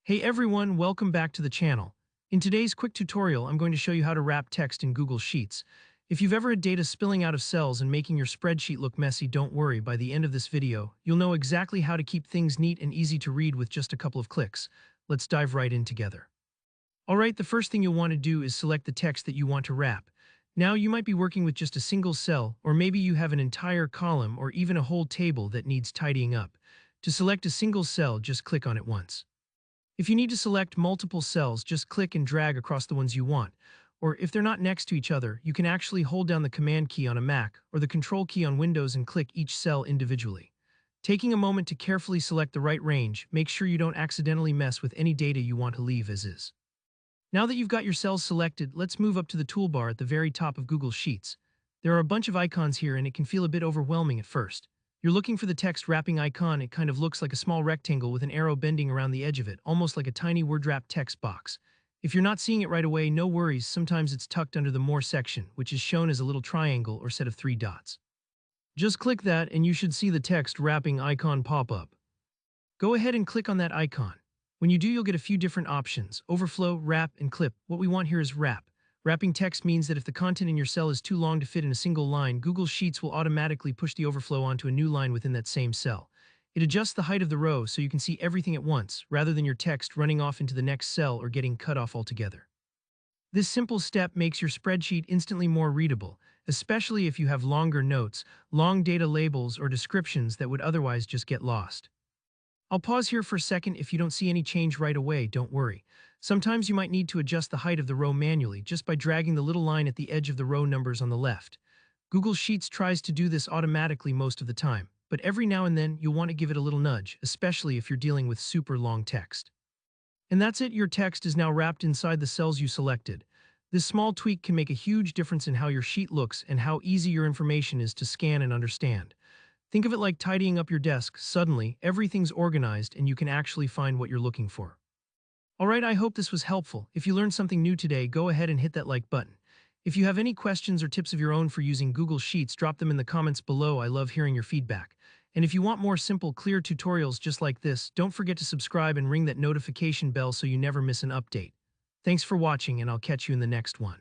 Hey everyone, welcome back to the channel. In today's quick tutorial, I'm going to show you how to wrap text in Google Sheets. If you've ever had data spilling out of cells and making your spreadsheet look messy, don't worry, by the end of this video, you'll know exactly how to keep things neat and easy to read with just a couple of clicks. Let's dive right in together. Alright, the first thing you'll want to do is select the text that you want to wrap. Now, you might be working with just a single cell, or maybe you have an entire column or even a whole table that needs tidying up. To select a single cell, just click on it once. If you need to select multiple cells, just click and drag across the ones you want. Or if they're not next to each other, you can actually hold down the Command key on a Mac or the Control key on Windows and click each cell individually. Taking a moment to carefully select the right range, make sure you don't accidentally mess with any data you want to leave as is. Now that you've got your cells selected, let's move up to the toolbar at the very top of Google Sheets. There are a bunch of icons here and it can feel a bit overwhelming at first. You're looking for the text wrapping icon. It kind of looks like a small rectangle with an arrow bending around the edge of it, almost like a tiny word wrap text box. If you're not seeing it right away, no worries, sometimes it's tucked under the More section, which is shown as a little triangle or set of three dots. Just click that and you should see the text wrapping icon pop up. Go ahead and click on that icon. When you do, you'll get a few different options: overflow, wrap, and clip. What we want here is wrap. Wrapping text means that if the content in your cell is too long to fit in a single line, Google Sheets will automatically push the overflow onto a new line within that same cell. It adjusts the height of the row so you can see everything at once, rather than your text running off into the next cell or getting cut off altogether. This simple step makes your spreadsheet instantly more readable, especially if you have longer notes, long data labels, or descriptions that would otherwise just get lost. I'll pause here for a second. If you don't see any change right away, don't worry. Sometimes you might need to adjust the height of the row manually just by dragging the little line at the edge of the row numbers on the left. Google Sheets tries to do this automatically most of the time, but every now and then you'll want to give it a little nudge, especially if you're dealing with super long text. And that's it, your text is now wrapped inside the cells you selected. This small tweak can make a huge difference in how your sheet looks and how easy your information is to scan and understand. Think of it like tidying up your desk. Suddenly, everything's organized and you can actually find what you're looking for. Alright, I hope this was helpful. If you learned something new today, go ahead and hit that like button. If you have any questions or tips of your own for using Google Sheets, drop them in the comments below. I love hearing your feedback. And if you want more simple, clear tutorials just like this, don't forget to subscribe and ring that notification bell so you never miss an update. Thanks for watching, and I'll catch you in the next one.